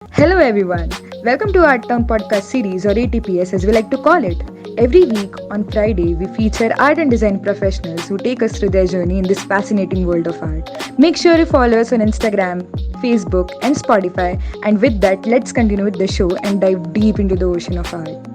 Hello everyone. Welcome to ArtTown podcast series or ATPS as we like to call it. Every week on Friday we feature art and design professionals who take us through their journey in this fascinating world of art. Make sure you follow us on Instagram, Facebook and Spotify, and with that let's continue with the show and dive deep into the ocean of art.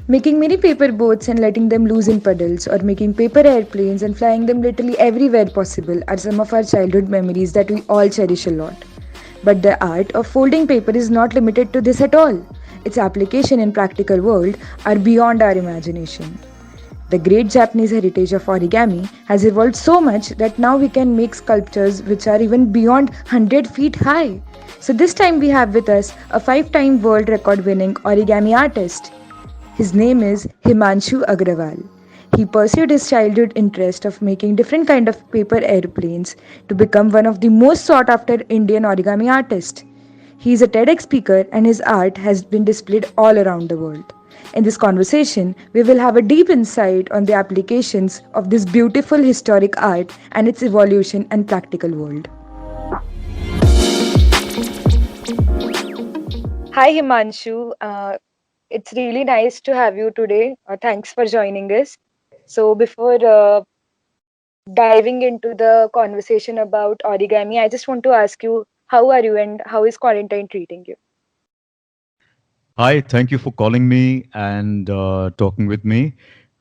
Making mini paper boats and letting them loose in puddles, or making paper airplanes and flying them literally everywhere possible, are some of our childhood memories that we all cherish a lot. But the art of folding paper is not limited to this at all. Its application in practical world are beyond our imagination. The great Japanese heritage of origami has evolved so much that now we can make sculptures which are even beyond 100 feet high. So this time we have with us a 5-time world record winning origami artist. His name is Himanshu Agrawal. He pursued his childhood interest of making different kind of paper airplanes to become one of the most sought after Indian origami artists. He is a TEDx speaker and his art has been displayed all around the world. In this conversation, we will have a deep insight on the applications of this beautiful historic art and its evolution and practical world. Hi Himanshu, it's really nice to have you today. Thanks for joining us. So, before diving into the conversation about origami, I just want to ask you, how are you and how is quarantine treating you? Hi, thank you for calling me and talking with me.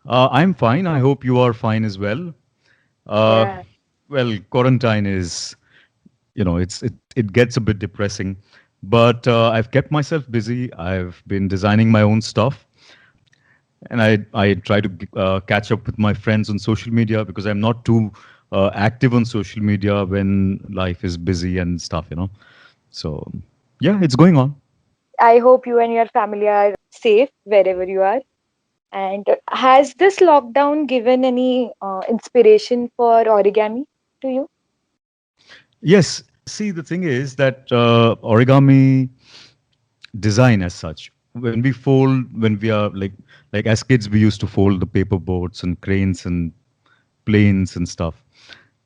I'm fine. I hope you are fine as well. Uh, Yeah. well, quarantine is, it gets a bit depressing, but I've kept myself busy. I've been designing my own stuff, and I try to catch up with my friends on social media because I'm not too active on social media when life is busy and stuff. So yeah, it's going on. I hope you and your family are safe wherever you are. And has this lockdown given any inspiration for origami to you? Yes. See, the thing is that origami design as such, when we fold, when we are like as kids, we used to fold the paper boats and cranes and planes and stuff.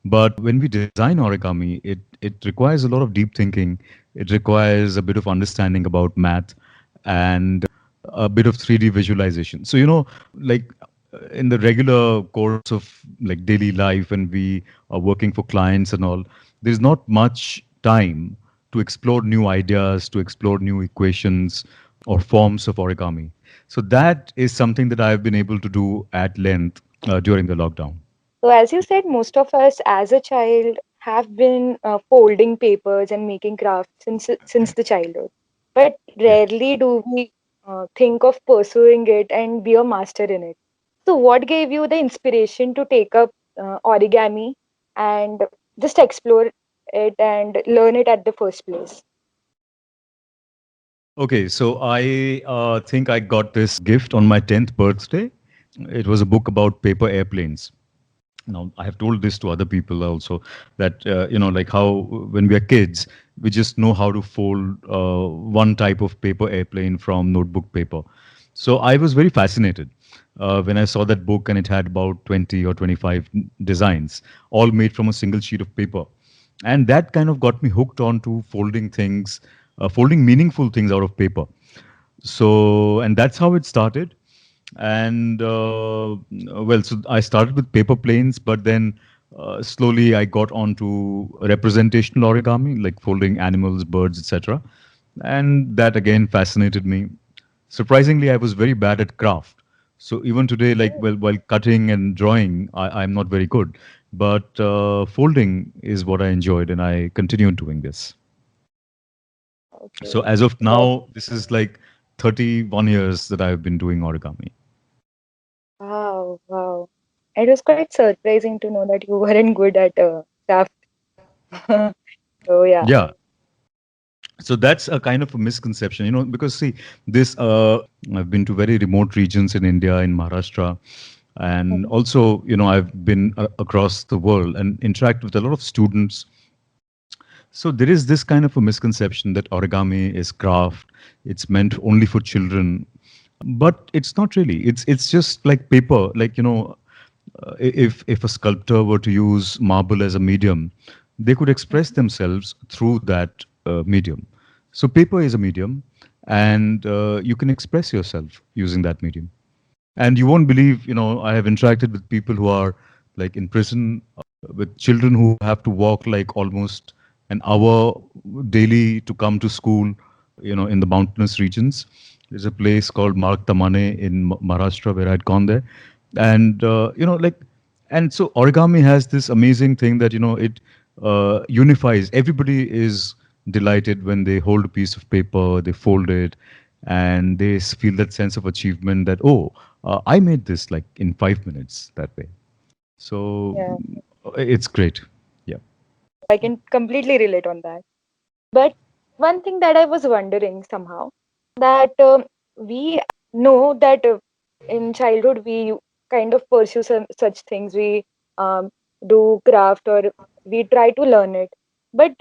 But when we design origami, it requires a lot of deep thinking. It requires a bit of understanding about math and a bit of 3D visualization. So, like in the regular course of like daily life, when we are working for clients and all, there's not much time to explore new ideas, to explore new equations or forms of origami. So that is something that I've been able to do at length during the lockdown. So, as you said, most of us as a child have been folding papers and making crafts since the childhood. But Yeah. rarely do we think of pursuing it and be a master in it. So, what gave you the inspiration to take up origami and just explore it and learn it at the first place? Okay, so I think I got this gift on my 10th birthday. It was a book about paper airplanes. Now, I have told this to other people also that, like how when we are kids, we just know how to fold one type of paper airplane from notebook paper. So I was very fascinated when I saw that book and it had about 20 or 25 designs, all made from a single sheet of paper. And that kind of got me hooked on to folding things, folding meaningful things out of paper. So, and that's how it started. And well, so I started with paper planes, but then slowly I got onto representational origami, like folding animals, birds, etc. And that again fascinated me. Surprisingly, I was very bad at craft. So even today, like well, while cutting and drawing, I'm not very good. But folding is what I enjoyed, and I continued doing this. So Okay. as of That, now, this is like 31 years that I've been doing origami. wow, wow. It was quite surprising to know that you weren't good at craft. So, yeah. Yeah. So that's a kind of a misconception, because see, this I've been to very remote regions in India, in Maharashtra, and Mhm. also, I've been across the world and interact with a lot of students. So there is this kind of a misconception that origami is craft. It's meant only for children. but it's not really. It's just like paper. Like if a sculptor were to use marble as a medium, they could express themselves through that medium. So paper is a medium, and you can express yourself using that medium. And you won't believe, I have interacted with people who are like in prison, with children who have to walk like almost an hour daily to come to school, in the mountainous regions. There's a place called Mark Tamane in Maharashtra where I'd gone there. And, and so origami has this amazing thing that, it unifies. Everybody is delighted when they hold a piece of paper, they fold it, and they feel that sense of achievement that, oh, I made this like in 5 minutes that way. So Yeah, it's great. Yeah. I can completely relate on that. But one thing that I was wondering somehow, that we know that in childhood we kind of pursue some such things. We do craft, or we try to learn it. But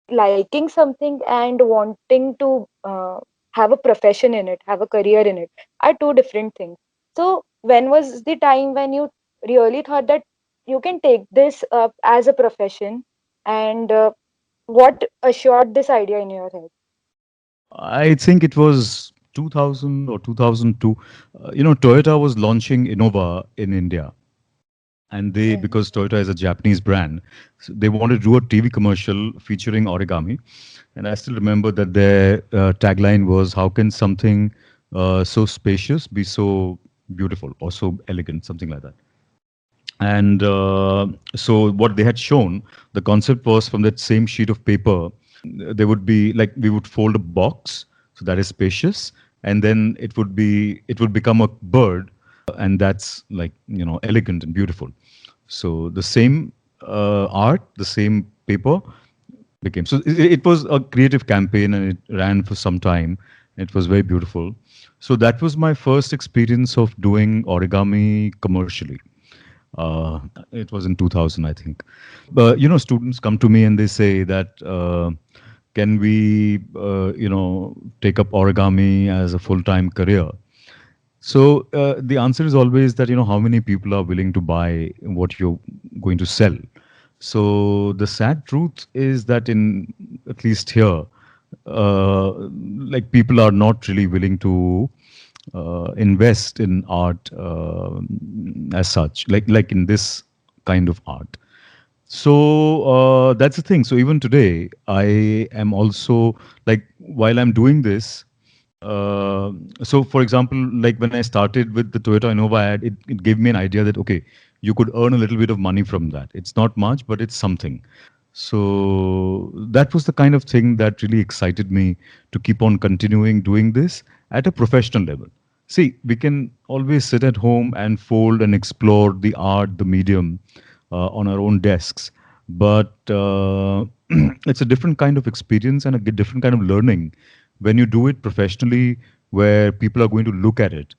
liking something and wanting to have a profession in it, have a career in it, are two different things. So when was the time when you really thought that you can take this up as a profession, and what assured this idea in your head? I think it was 2000 or 2002. Toyota was launching Innova in India. And they, Mhm. because Toyota is a Japanese brand, so they wanted to do a TV commercial featuring origami. And I still remember that their tagline was, "How can something so spacious be so beautiful or so elegant?" Something like that. And so what they had shown, the concept was from that same sheet of paper, there would be like we would fold a box, so that is spacious, and then it would become a bird, and that's like elegant and beautiful. So the same art, the same paper became. So it was a creative campaign, and it ran for some time. It was very beautiful. So that was my first experience of doing origami commercially. Uh, it was in 2000, I think. But students come to me and they say that, can we, take up origami as a full-time career? So the answer is always that how many people are willing to buy what you're going to sell. So the sad truth is that in at least here, uh, like people are not really willing to invest in art as such, like in this kind of art. So that's the thing. So even today, I am also like while I'm doing this. So, for example, like when I started with the Toyota Innova ad, it gave me an idea that okay, you could earn a little bit of money from that. It's not much, but it's something. So that was the kind of thing that really excited me to keep on continuing doing this at a professional level. See, we can always sit at home and fold and explore the art, the medium on our own desks. But it's a different kind of experience and a different kind of learning when you do it professionally, where people are going to look at it,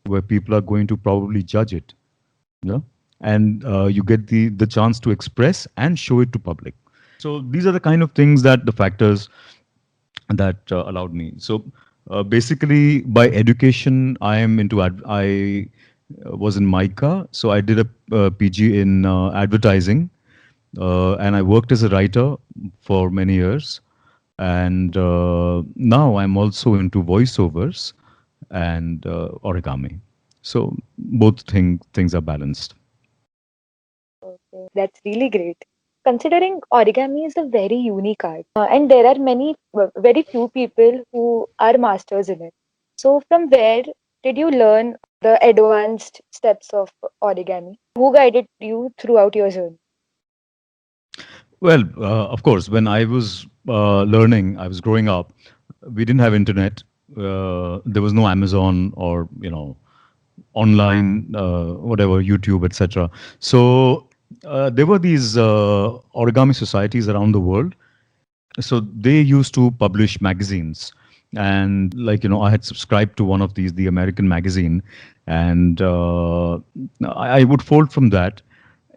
where people are going to probably judge it. Yeah, and you get the chance to express and show it to public. So these are the kind of things that the factors that allowed me. So basically, by education, I am into I was in MICA, so I did a PG in advertising, and I worked as a writer for many years. And now I'm also into voiceovers and origami. So both things are balanced. Okay, that's really great. Considering origami is a very unique art, and there are very few people who are masters in it. So, from where did you learn the advanced steps of origami? Who guided you throughout your journey? Well, of course, when I was learning, I was growing up. We didn't have internet. There was no Amazon or online, whatever, YouTube, etc. So there were these origami societies around the world. So they used to publish magazines, and like I had subscribed to one of these, the American magazine, and I would fold from that.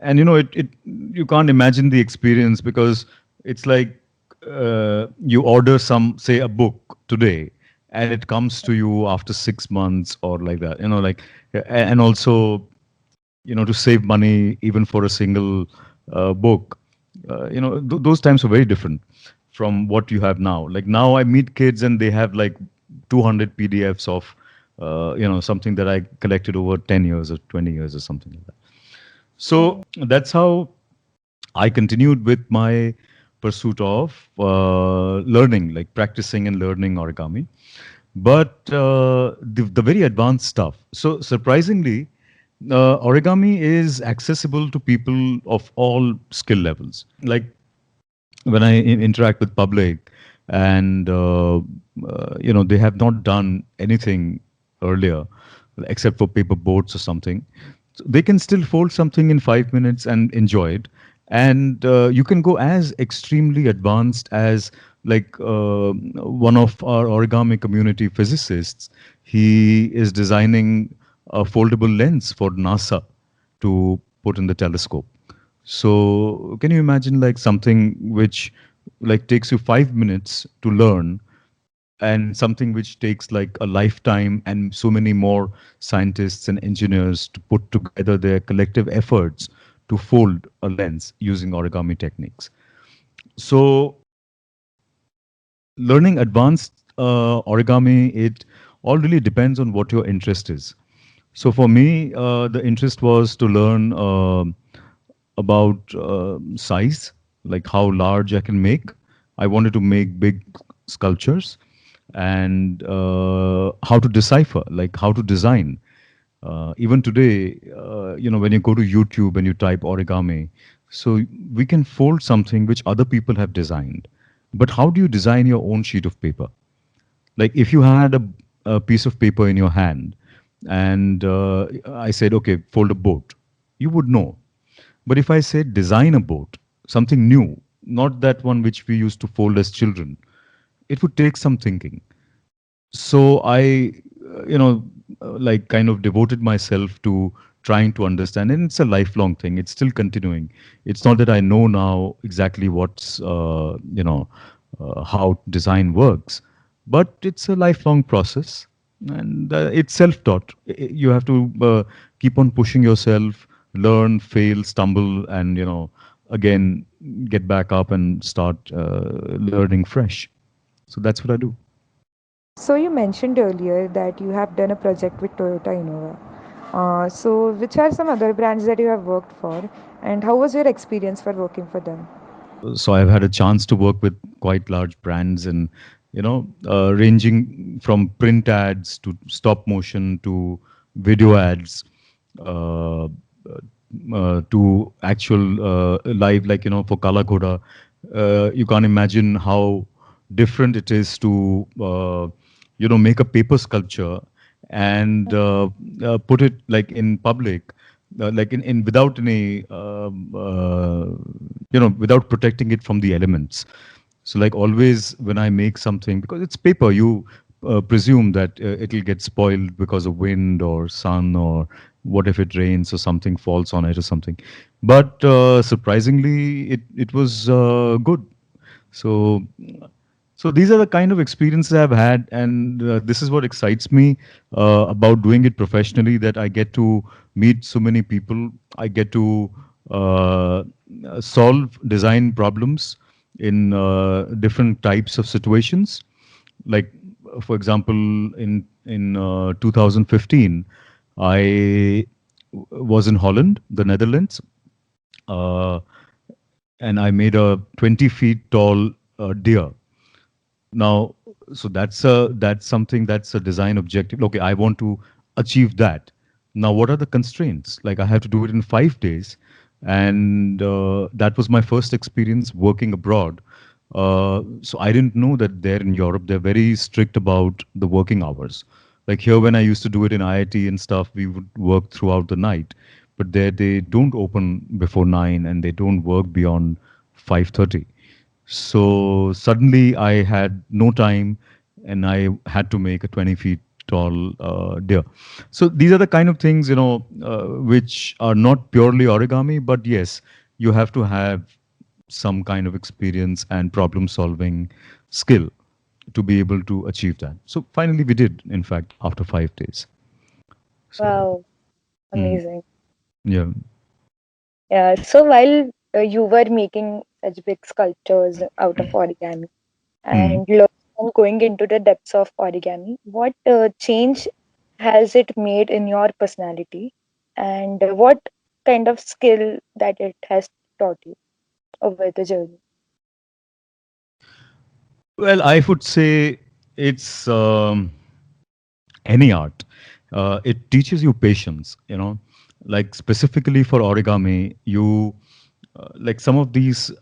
And it you can't imagine the experience, because it's like you order some, say, a book today, and it comes to you after 6 months or like that, like, and also, to save money even for a single book. Those times were very different from what you have now. Like now I meet kids and they have like 200 PDFs of something that I collected over 10 years or 20 years or something like that. So that's how I continued with my pursuit of learning, like practicing and learning origami. But the very advanced stuff. So surprisingly, origami is accessible to people of all skill levels. Like when I interact with public, and they have not done anything earlier except for paper boats or something, so they can still fold something in 5 minutes and enjoy it. And you can go as extremely advanced as, like, one of our origami community physicists. He is designing a foldable lens for NASA to put in the telescope. So can you imagine, like, something which, like, takes you 5 minutes to learn, and something which takes like a lifetime and so many more scientists and engineers to put together their collective efforts to fold a lens using origami techniques. So learning advanced origami, it all really depends on what your interest is. So for me, the interest was to learn about size, like how large I can make. I wanted to make big sculptures, and how to decipher, like how to design. Even today, when you go to YouTube and you type origami, so we can fold something which other people have designed. But how do you design your own sheet of paper? Like if you had a piece of paper in your hand, and I said, okay, fold a boat, you would know. But if I said design a boat, something new, not that one which we used to fold as children, it would take some thinking. So I, like, kind of devoted myself to trying to understand, and it's a lifelong thing. It's still continuing. It's not that I know now exactly what's, how design works, but it's a lifelong process, and it's self-taught. You have to keep on pushing yourself, learn, fail, stumble, and again get back up and start learning fresh. So that's what I do. So you mentioned earlier that you have done a project with Toyota Innova. So which are some other brands that you have worked for, and how was your experience for working for them? So I've had a chance to work with quite large brands, and ranging from print ads to stop motion to video ads, uh, to actual live, like, for Kala Ghoda. You can't imagine how different it is to make a paper sculpture and put it like in public, like in without any without protecting it from the elements. So like always when I make something, because it's paper, you presume that it'll get spoiled because of wind or sun, or what if it rains or something falls on it or something. But surprisingly, it was good. So so these are the kind of experiences I've had, and this is what excites me about doing it professionally. That I get to meet so many people. I get to solve design problems in different types of situations. Like, for example, in 2015, I was in Holland, the Netherlands, uh, and I made a 20 feet tall deer. Now, so that's something, that's a design objective. Okay, I want to achieve that. Now, what are the constraints? Like I have to do it in 5 days, and that was my first experience working abroad. So I didn't know that there in Europe they're very strict about the working hours. Like here, when I used to do it in IIT and stuff, we would work throughout the night, but there they don't open before 9 and they don't work beyond 5:30. So suddenly I had no time, and I had to make a 20 feet tall deer. So these are the kind of things, which are not purely origami, but yes, you have to have some kind of experience and problem solving skill to be able to achieve that. So finally, we did. In fact, after 5 days. So Wow, mm, amazing. yeah. Yeah, so while you were making such big sculptures out of origami Mm. and going into the depths of origami, what change has it made in your personality, and what kind of skill that it has taught you over the journey? Well, I would say it's any art. It teaches you patience. Like specifically for origami, you like some of these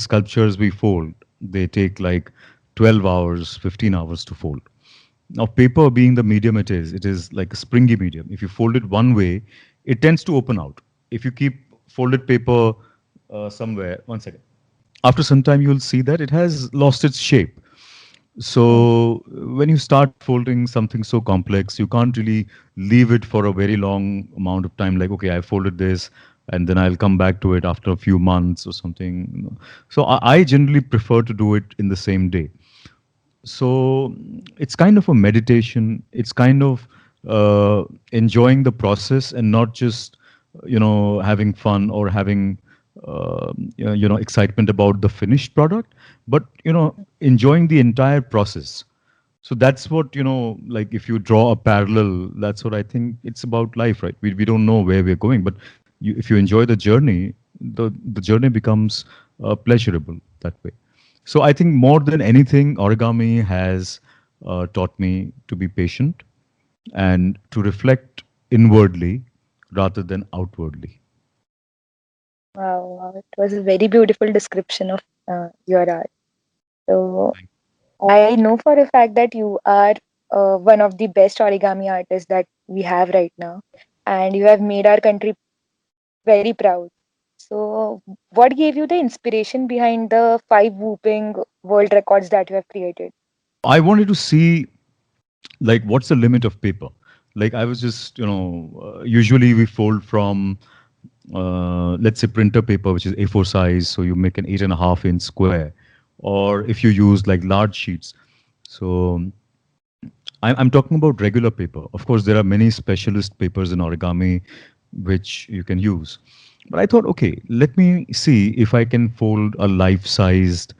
sculptures we fold. They take like 12 hours, 15 hours to fold. Now, paper being the medium it is like a springy medium. If you fold it one way, it tends to open out. If you keep folded paper somewhere, one second. After some time, you'll see that it has lost its shape. Mm. So when you start folding something so complex, you can't really leave it for a very long amount of time. Like, okay, I folded this, and then I'll come back to it after a few months or something. So I generally prefer to do it in the same day. So it's kind of a meditation. It's kind of enjoying the process and not just having fun or having excitement about the finished product, but enjoying the entire process. So that's what, like if you draw a parallel, that's what I think it's about life, right? We don't know where we're going, but if you enjoy the journey, the journey becomes pleasurable that way. So I think more than anything, origami has taught me to be patient and to reflect inwardly rather than outwardly. Wow, wow, it was a very beautiful description of your art. So Thank I know for a fact that you are one of the best origami artists that we have right now, and you have made our country very proud. So, what gave you the inspiration behind the five whooping world records that you have created? I wanted to see like what's the limit of paper. Like I was just usually we fold from let's say printer paper, which is A4 size, so you make an 8.5 inch square, or if you use like large sheets. So I'm talking about regular paper. Of course, there are many specialist papers in origami which you can use. But I thought, okay, let me see if I can fold a life-sized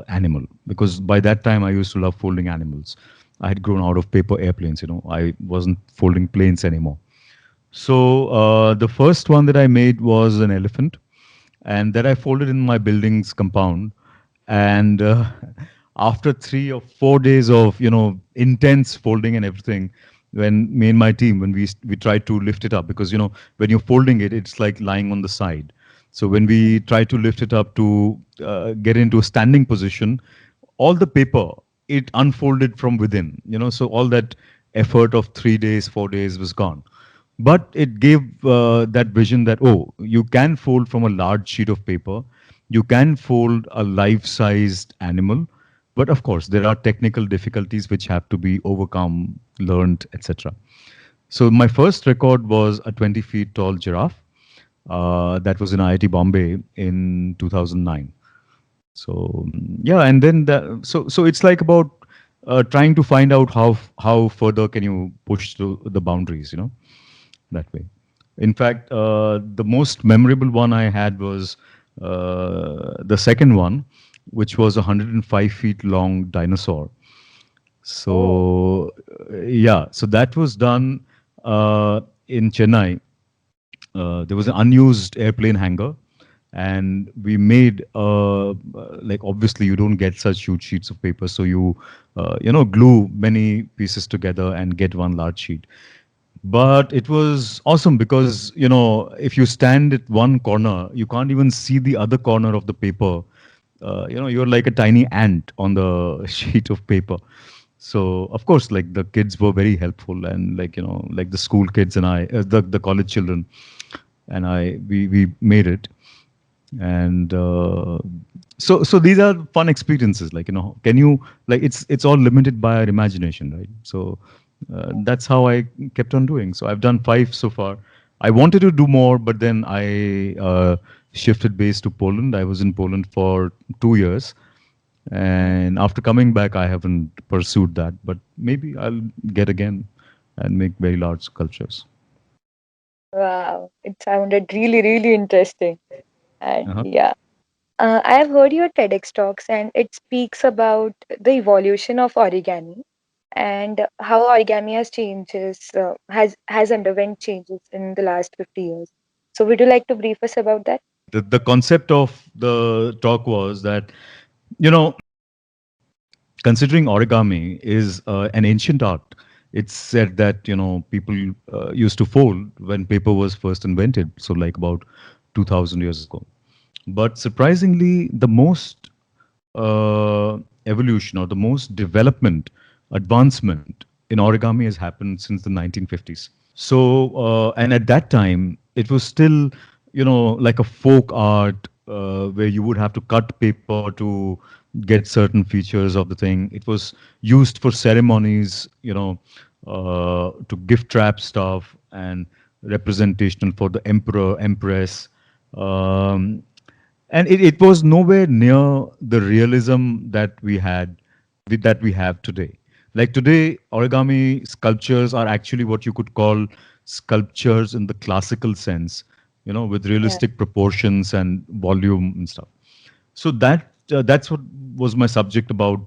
animal, because by that time I used to love folding animals. I had grown out of paper airplanes. I wasn't folding planes anymore. So the first one that I made was an elephant, and that I folded in my building's compound. And after 3 or 4 days of intense folding and everything, when me and my team when we tried to lift it up, because when you're folding it, it's like lying on the side. So when we tried to lift it up to get into a standing position, all the paper it unfolded from within. So all that effort of 3 days, 4 days was gone. But it gave that vision that, oh, you can fold from a large sheet of paper, you can fold a life-sized animal, but of course there are technical difficulties which have to be overcome, learned, etc. So my first record was a 20 feet tall giraffe. That was in IIT Bombay in 2009. So yeah, and then so it's like about trying to find out how further can you push the boundaries, that way. In fact, the most memorable one I had was the second one, which was a 105 feet long dinosaur. Oh, So yeah, so that was done in Chennai. There was an unused airplane hangar, and we made like obviously you don't get such huge sheets of paper, so you glue many pieces together and get one large sheet. But it was awesome because if you stand at one corner, you can't even see the other corner of the paper. You're like a tiny ant on the sheet of paper. So of course, like the kids were very helpful, and like like the school kids and I, the college children and I, we made it. And so these are fun experiences. Like can you, like it's all limited by our imagination, right? So that's how I kept on doing. So I've done 5 so far. I wanted to do more, but then I shifted base to Poland. I was in Poland for 2 years, And after coming back, I haven't pursued that, but maybe I'll get again and make very large sculptures. Wow, it sounded really, really interesting. And Uh-huh. yeah, I have heard your TEDx talks, and it speaks about the evolution of origami and how origami has underwent changes in the last 50 years. So, would you like to brief us about that? The concept of the talk was that, you know, considering origami is an ancient art, it's said that, people used to fold when paper was first invented, so like about 2000 years ago. But surprisingly, the most evolution or the most development, advancement in origami has happened since the 1950s. So, and at that time, it was still, like a folk art where you would have to cut paper to get certain features of the thing. It was used for ceremonies, to gift wrap stuff and representational for the emperor, empress. Um, and it was nowhere near the realism that we had that we have today. Like today, origami sculptures are actually what you could call sculptures in the classical sense, with Yeah, realistic proportions and volume and stuff. So that's what was my subject about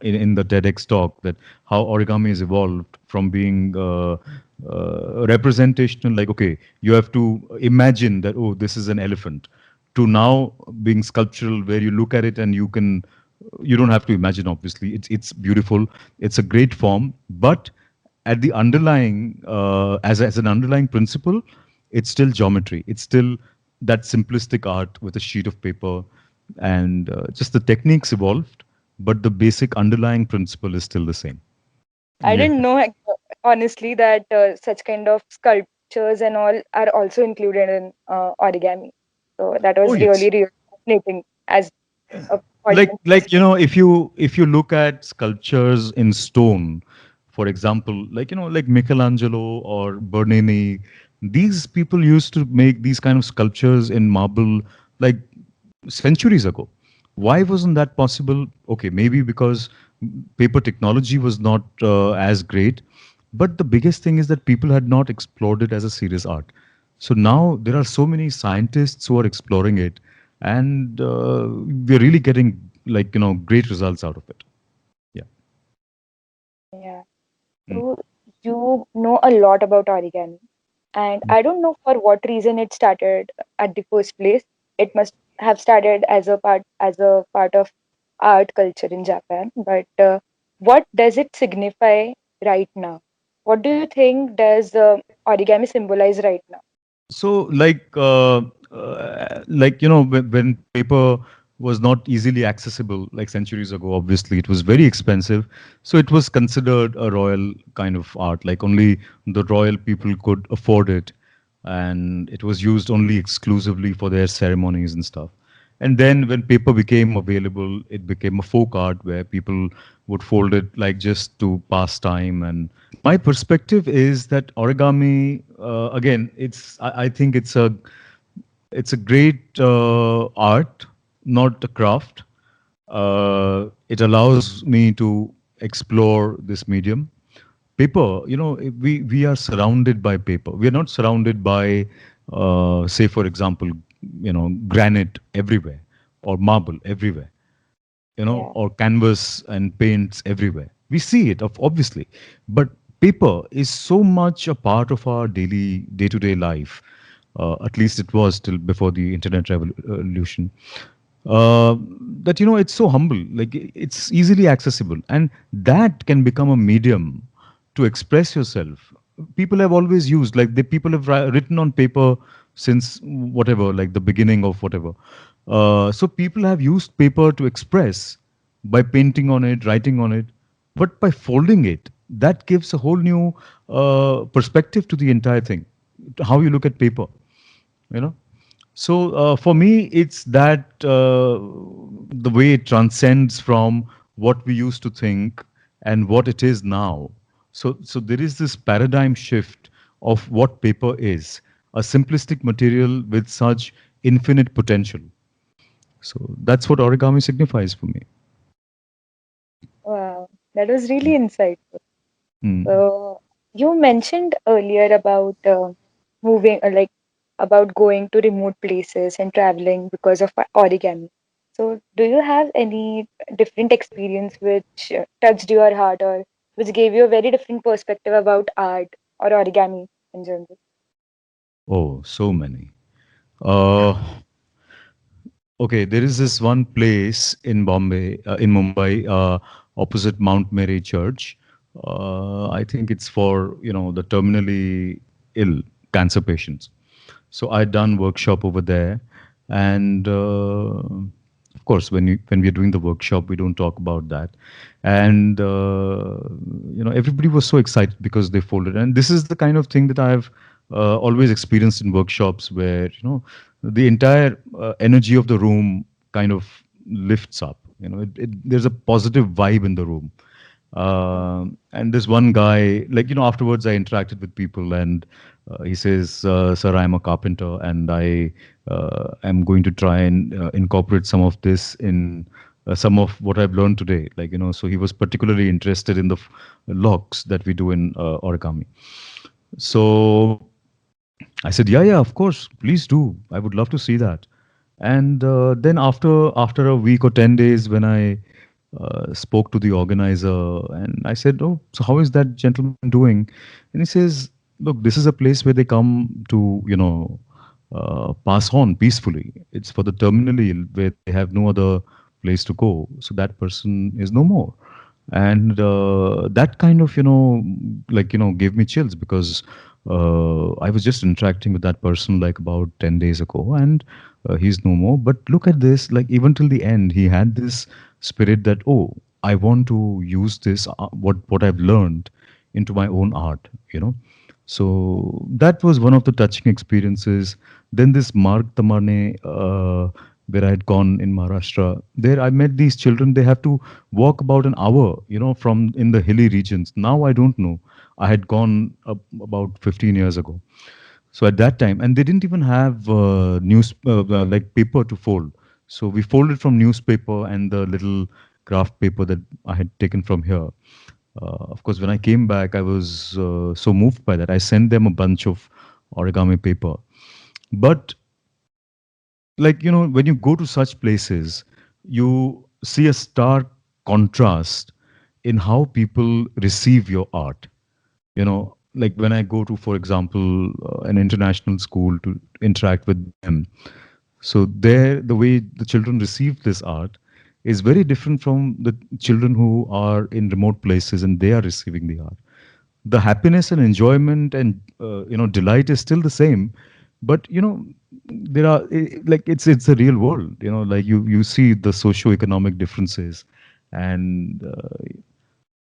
in the TEDx talk, that how origami has evolved from being representational, like, okay, you have to imagine that, oh, this is an elephant, to now being sculptural, where you look at it and you don't have to imagine. Obviously, it's beautiful, it's a great form, but at the underlying as an underlying principle, it's still geometry, it's still that simplistic art with a sheet of paper, and just the techniques evolved, but the basic underlying principle is still the same. I Yeah. didn't know honestly that such kind of sculptures and all are also included in origami. So that Oh was yes. really, really fascinating as a audience Like listening. if you look at sculptures in stone, for example, like like Michelangelo or Bernini, these people used to make these kind of sculptures in marble like centuries ago. Why wasn't that possible? Okay, maybe because paper technology was not as great, but the biggest thing is that people had not explored it as a serious art. So now there are so many scientists who are exploring it, and we're really getting, like, great results out of it. Yeah. Yeah. Mm. So you know a lot about origami, and I don't know for what reason it started at the first place. It must have started as a part of art culture in Japan. But what does it signify right now? What do you think does origami symbolize right now? So, like when paper was not easily accessible, like centuries ago, obviously it was very expensive. So it was considered a royal kind of art. Like only the royal people could afford it, and it was used only exclusively for their ceremonies and stuff. And then when paper became available, it became a folk art where people would fold it like just to pass time. And my perspective is that origami, again, I think it's a great art, not a craft. It allows me to explore this medium. Paper, we are surrounded by paper. We are not surrounded by, say, for example, granite everywhere, or marble everywhere, Yeah. or canvas and paints everywhere. We see it, obviously, but paper is so much a part of our daily, day-to-day life. At least it was till before the internet revolution. Uh, that it's so humble, like it's easily accessible, and that can become a medium to express yourself. People have always used, like the people have written on paper since whatever, like the beginning of whatever. So people have used paper to express by painting on it, writing on it, but by folding it, that gives a whole new perspective to the entire thing, to how you look at paper. You know, so for me, it's that the way it transcends from what we used to think and what it is now. So there is this paradigm shift of what paper is, a simplistic material with such infinite potential. So that's what origami signifies for me. That was really insightful. Mm. So you mentioned earlier about moving, about going to remote places and traveling because of origami. So, do you have any different experience which touched your heart or which gave you a very different perspective about art or origami in general? Oh, so many. Uh, Okay, there is this one place in Bombay, in Mumbai, opposite Mount Mary Church. I think it's for the terminally ill cancer patients. So I done workshop over there, and of course, when we're doing the workshop, we don't talk about that. And everybody was so excited because they folded. And this is the kind of thing that I've always experienced in workshops, where the entire energy of the room kind of lifts up. There's a positive vibe in the room. And this one guy, like, afterwards I interacted with people, and he says, Sir, I'm a carpenter, and I am going to try and incorporate some of this in some of what I've learned today. Like, so he was particularly interested in the locks that we do in origami. So I said, yeah, yeah, of course, please do. I would love to see that. And then after a week or 10 days, when I spoke to the organizer, and I said, oh, so how is that gentleman doing? And he says, look, this is a place where they come to pass on peacefully. It's for the terminally ill, where they have no other place to go. So that person is no more. And that kind of gave me chills, because I was just interacting with that person like about 10 days ago, and he's no more. But look at this, like, even till the end, he had this spirit that, oh, I want to use this, what I've learned, into my own art, so that was one of the touching experiences. Then this Marg Tamane, where I had gone in Maharashtra, there I met these children. They have to walk about an hour, from in the hilly regions. Now I don't know. I had gone about 15 years ago. So at that time, and they didn't even have like paper to fold. So we folded from newspaper and the little craft paper that I had taken from here. Of course, when I came back, I was so moved by that. I sent them a bunch of origami paper. But, like, when you go to such places, you see a stark contrast in how people receive your art. Like when I go to, for example, an international school to interact with them, so there, the way the children receive this art is very different from the children who are in remote places and they are receiving the art. The happiness and enjoyment and delight is still the same, but there are like, it's a real world. Like, you see the socio-economic differences, and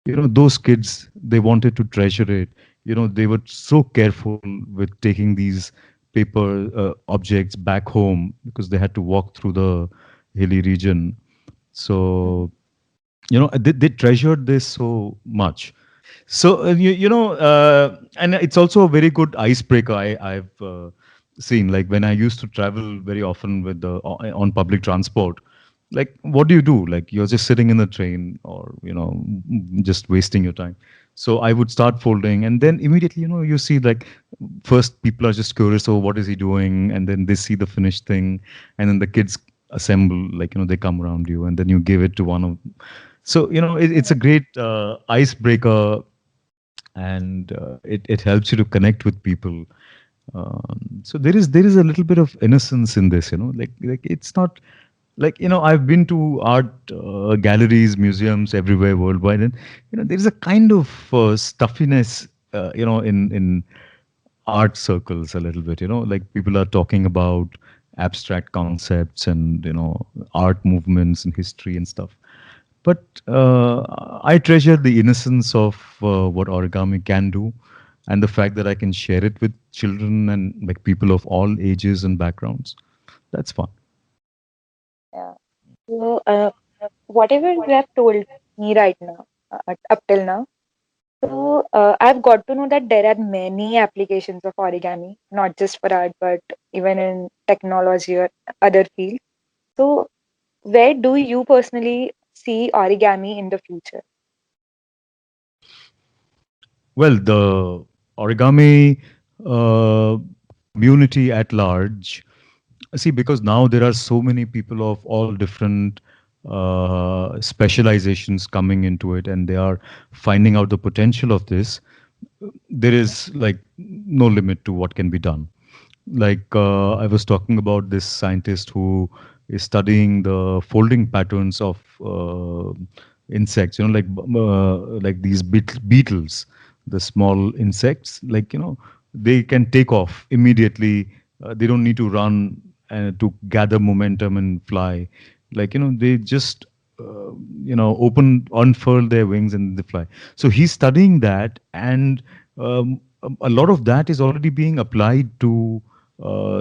those kids, they wanted to treasure it. They were so careful with taking these paper objects back home, because they had to walk through the hilly region. So they treasured this so much. So and it's also a very good icebreaker. I've seen, like, when I used to travel very often with the on public transport. Like, what do you do? Like, you're just sitting in the train, or just wasting your time. So I would start folding, and then immediately, you see, like, first people are just curious, oh, what is he doing? And then they see the finished thing, and then the kids assemble, like, they come around you, and then you give it to one of. So it's a great icebreaker, and it helps you to connect with people. So there is a little bit of innocence in this, like it's not like, I've been to art galleries, museums everywhere worldwide, and there is a kind of stuffiness, in art circles a little bit. Like, people are talking about abstract concepts and art movements and history and stuff. But I treasure the innocence of what origami can do, and the fact that I can share it with children and, like, people of all ages and backgrounds. That's fun. Yeah. So, whatever you have told me right now, up till now, so I've got to know that there are many applications of origami, not just for art, but even in technology or other fields. So, where do you personally see origami in the future? Well, the origami uh, community at large, see, because now there are so many people of all different specializations coming into it, and they are finding out the potential of this. There is like no limit to what can be done. Like I was talking about this scientist who is studying the folding patterns of insects. Like these beetles, the small insects. Like they can take off immediately. They don't need to run to gather momentum and fly. Like they just unfurl their wings and they fly. So he's studying that, and a lot of that is already being applied to,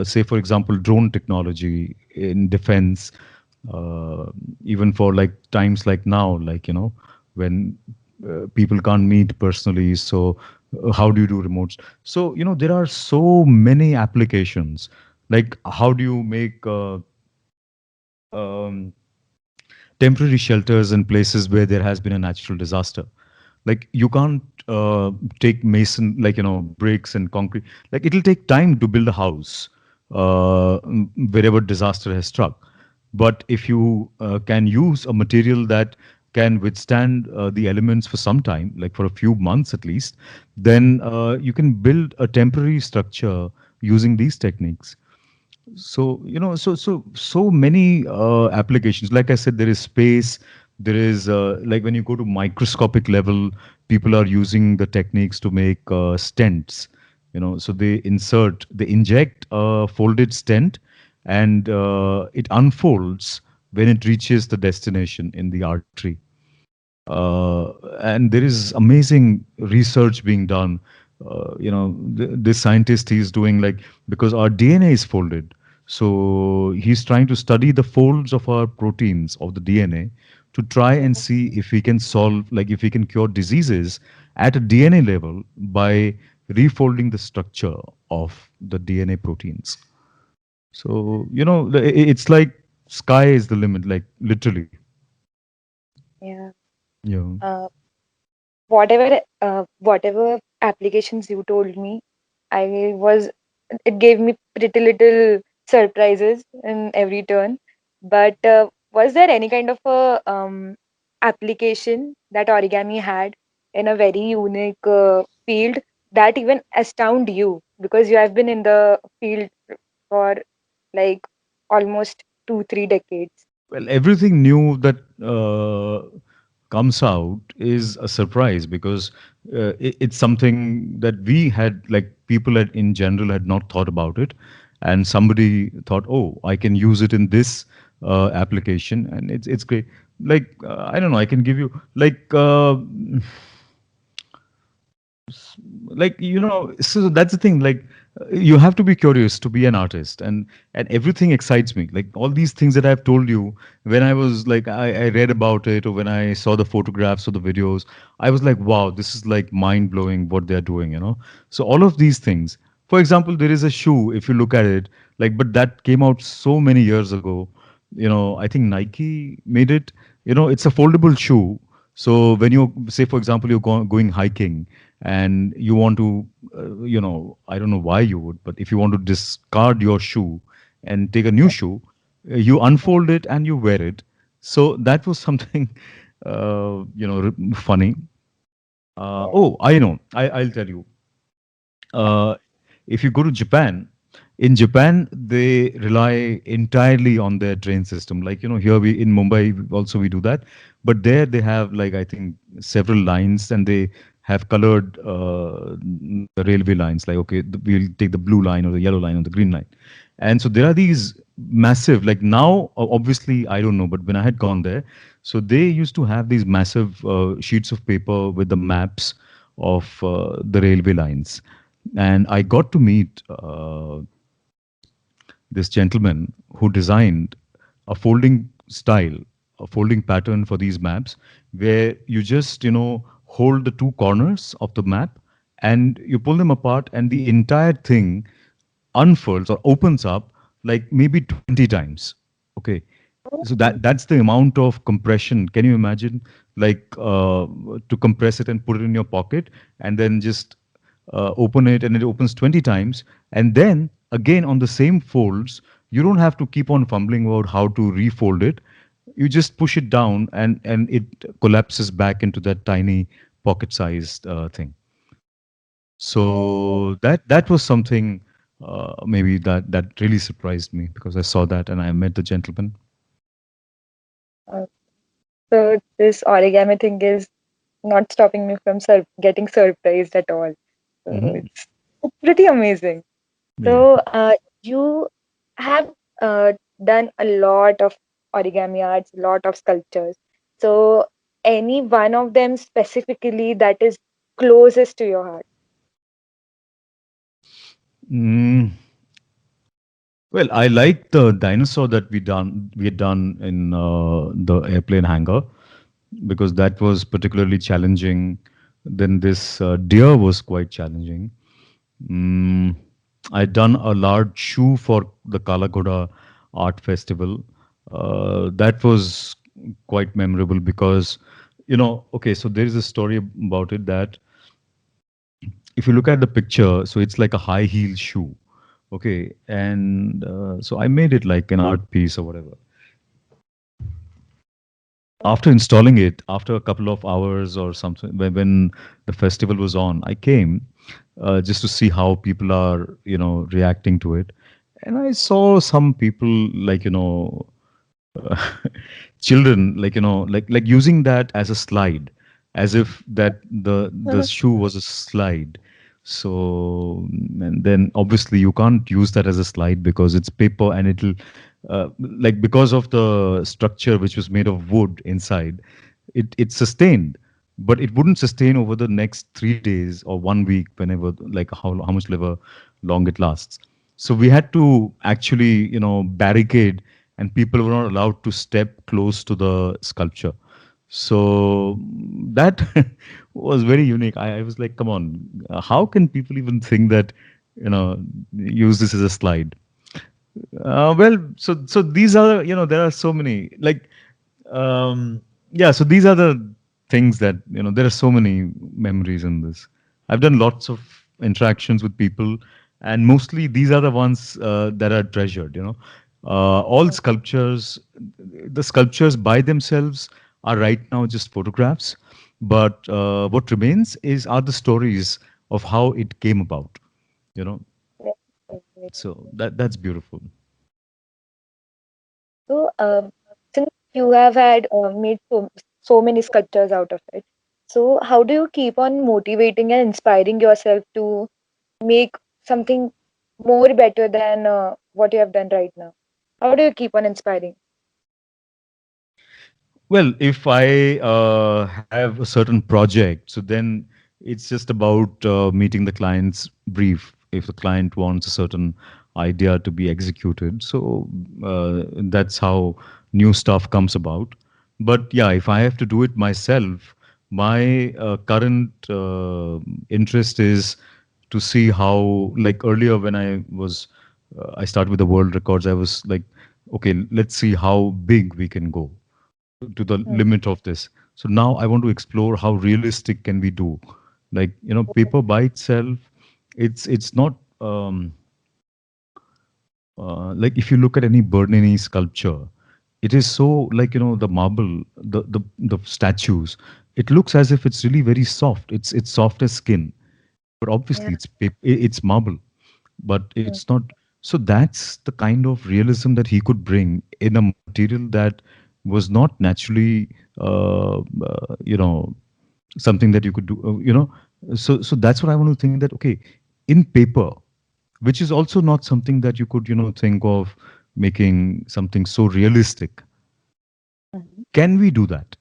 say, for example, drone technology in defense, uh, even for like times like now, like, when people can't meet personally. So, how do you do remotes? So, there are so many applications. Like, how do you make um, temporary shelters in places where there has been a natural disaster? Like you can't take mason, like bricks and concrete. Like it'll take time to build a house wherever disaster has struck. But if you can use a material that can withstand the elements for some time, like for a few months at least, then you can build a temporary structure using these techniques. So so many applications. Like I said, there is space. There is like when you go to microscopic level, people are using the techniques to make stents. So they inject a folded stent, and it unfolds when it reaches the destination in the artery. And there is amazing research being done. This scientist, he's doing like, because our DNA is folded, so he's trying to study the folds of our proteins of the DNA to try and see if we can solve, like if we can cure diseases at a DNA level by refolding the structure of the DNA proteins. So it's like sky is the limit, like literally. Yeah. Yeah. Uh, whatever applications you told me, I was it gave me pretty little surprises in every turn. But was there any kind of a application that origami had in a very unique field that even astound you, because you have been in the field for like almost 2-3 decades? Well, everything new that comes out is a surprise, because it's something that we had, like people in general had not thought about it, and somebody thought, oh, I can use it in this application, and it's great. Like I don't know, I can give you like. So that's the thing, like you have to be curious to be an artist, and everything excites me, like all these things that I've told you. When I was like, I read about it, or when I saw the photographs or the videos, I was like, wow, this is like mind blowing what they're doing. So all of these things, for example, there is a shoe, if you look at it, like, but that came out so many years ago. I think Nike made it. It's a foldable shoe. So when you say, for example, you're going hiking and you want to, I don't know why you would, but if you want to discard your shoe and take a new shoe, you unfold it and you wear it. So that was something, funny. Yeah. Oh, I know. I'll tell you. Uh, if you go to Japan, in Japan they rely entirely on their train system. Like here we in Mumbai also we do that, but there they have, like, I think several lines, and they have colored the railway lines. Like, okay, we'll take the blue line or the yellow line or the green line, and so there are these massive, like now obviously I don't know, but when I had gone there, so they used to have these massive sheets of paper with the maps of the railway lines. And I got to meet this gentleman who designed a folding style, a folding pattern for these maps, where you just, hold the two corners of the map and you pull them apart, and the entire thing unfurls or opens up like maybe 20 times. Okay. So that's the amount of compression. Can you imagine, like, to compress it and put it in your pocket, and then just open it, and it opens 20 times, and then again on the same folds, you don't have to keep on fumbling about how to refold it. You just push it down, and it collapses back into that tiny pocket-sized thing. Oh, So that was something, maybe that really surprised me, because I saw that and I met the gentleman. uh, so this origami thing is not stopping me from getting surprised at all. So Hmm. it's pretty amazing. Yeah. So you have done a lot of origami arts, a lot of sculptures. So any one of them specifically that is closest to your heart? Mm, well, I like the dinosaur that we had done in the airplane hangar, because that was particularly challenging. Then this deer was quite challenging. Mm, I'd done a large shoe for the Kalagoda Art Festival. That was quite memorable because, okay, so there is a story about it that if you look at the picture, so it's like a high heel shoe. Okay, and so I made it like an art piece or whatever. After installing it, after a couple of hours or something, when the festival was on, I came just to see how people are, reacting to it. And I saw some people, like, uh, children, like, like using that as a slide, as if that the shoe was a slide. So, and then obviously you can't use that as a slide because it's paper, and it'll, like, because of the structure which was made of wood inside, it sustained, but it wouldn't sustain over the next 3 days or 1 week, whenever, like, how much ever long it lasts. So we had to actually, barricade, and people were not allowed to step close to the sculpture. So that was very unique. I was like, come on, how can people even think that, use this as a slide? Well, so these are, there are so many, like, yeah. So these are the things that, there are so many memories in this. I've done lots of interactions with people, and mostly these are the ones that are treasured. All sculptures, the sculptures by themselves are right now just photographs, but what remains are the stories of how it came about. You know, so that's beautiful. So, since you have had made so many sculptures out of it, so how do you keep on motivating and inspiring yourself to make something more better than what you have done right now? How do you keep on inspiring? Well, if I have a certain project, so then it's just about meeting the client's brief. If the client wants a certain idea to be executed, so that's how new stuff comes about. But yeah, if I have to do it myself, my current interest is to see how, like, earlier when I started with the world records, I was like, okay, let's see how big we can go to the Hmm. limit of this. So now I want to explore how realistic can we do. Like, paper by itself, it's not, like, if you look at any Bernini sculpture, it is so, like, the marble, the statues, it looks as if it's really very soft. It's soft as skin, but Yeah. obviously it's marble, but Hmm. it's not. So that's the kind of realism that he could bring in a material that was not naturally, something that you could do, so that's what I want to think, that okay, in paper, which is also not something that you could, think of making something so realistic, Mhm. can we do that?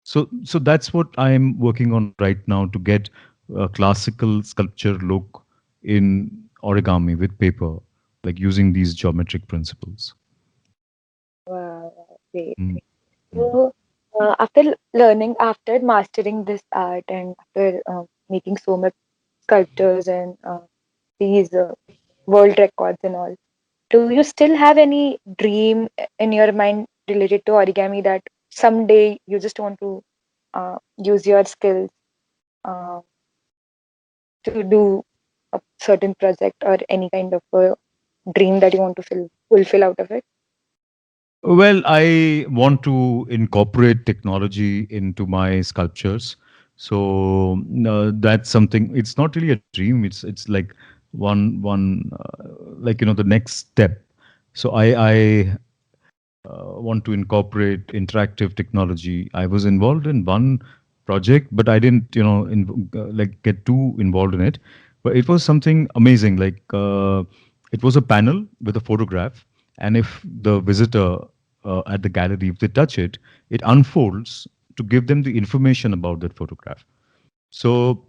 So that's what I'm working on right now, to get a classical sculpture look in origami with paper, like using these geometric principles. Wow, wow, great. Mm, mm. So, after learning, after mastering this art, and after making so much sculptures and these world records and all, do you still have any dream in your mind related to origami that someday you just want to use your skills uh, to do a certain project or any kind of a dream that you want to fulfill out of it? Well, I want to incorporate technology into my sculptures. So that's something. It's not really a dream. It's like one like the next step. So I want to incorporate interactive technology. I was involved in one project, but I didn't, like get too involved in it. But it was something amazing. Like it was a panel with a photograph, and if the visitor at the gallery, if they touch it, it unfolds to give them the information about that photograph. So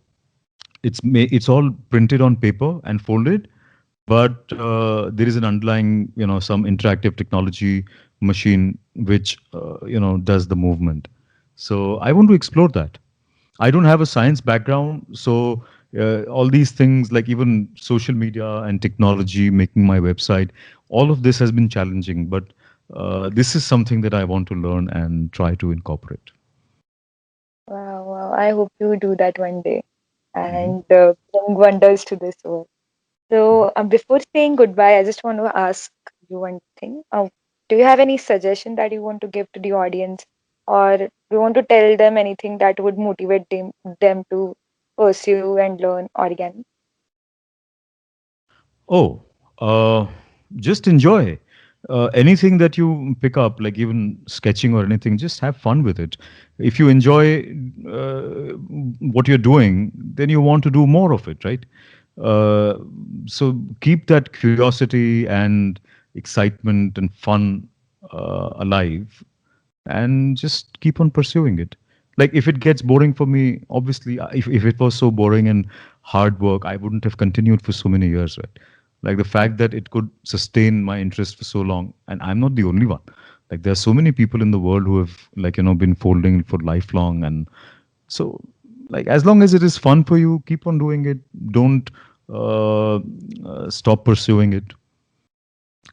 it's all printed on paper and folded, but there is an underlying some interactive technology machine which does the movement. So I want to explore that. I don't have a science background, so all these things like even social media and technology making my website, all of this has been challenging, but this is something that I want to learn and try to incorporate. Wow, wow. I hope you do that one day Mhm. and bring wonders to this world. So, before saying goodbye, I just want to ask you one thing. Do you have any suggestion that you want to give to the audience, or do you want to tell them anything that would motivate them to pursue and learn origami? Oh, uh, just enjoy. Anything that you pick up, like even sketching or anything, just have fun with it. If you enjoy what you're doing, then you want to do more of it, right? Uh, so keep that curiosity and excitement and fun alive, and just keep on pursuing it. Like if it gets boring for me, obviously, if it was so boring and hard work, I wouldn't have continued for so many years, right? Like the fact that it could sustain my interest for so long, and I'm not the only one. Like there are so many people in the world who have like been folding for lifelong, and so like as long as it is fun for you, keep on doing it. Don't stop pursuing it.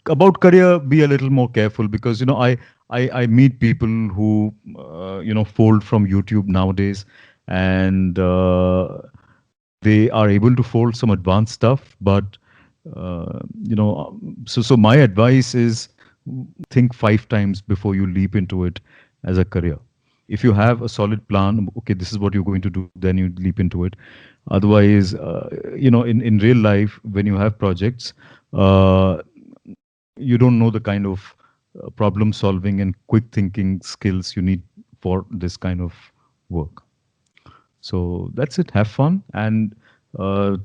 About career, be a little more careful, because I meet people who fold from YouTube nowadays, and they are able to fold some advanced stuff, but so my advice is think 5 times before you leap into it as a career. If you have a solid plan, okay, this is what you're going to do, then you leap into it. Otherwise, in real life, when you have projects, uh, you don't know the kind of problem solving and quick thinking skills you need for this kind of work. So that's it. Have fun and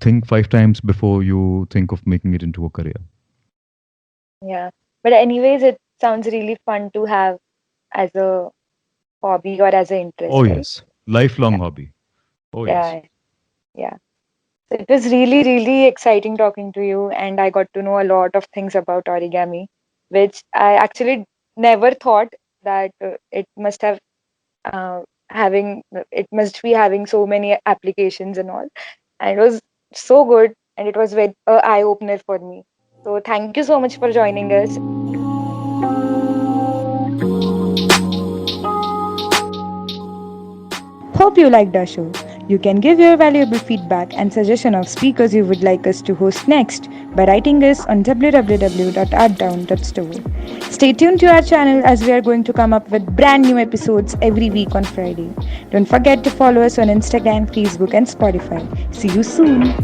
think 5 times before you think of making it into a career. Yeah. But anyways, it sounds really fun to have as a hobby or as an Oh, interest, right? yes. Lifelong Yeah. hobby. Oh, yes. Yeah. Yeah. So it was really, really exciting talking to you, and I got to know a lot of things about origami, which I actually never thought that it must have it must be having so many applications and all. And it was so good, and it was very eye opener for me. So thank you so much for joining us. Hope you liked our show. You can give your valuable feedback and suggestion of speakers you would like us to host next by writing us on www.arttown.store. Stay tuned to our channel as we are going to come up with brand new episodes every week on Friday. Don't forget to follow us on Instagram, Facebook, and Spotify. See you soon.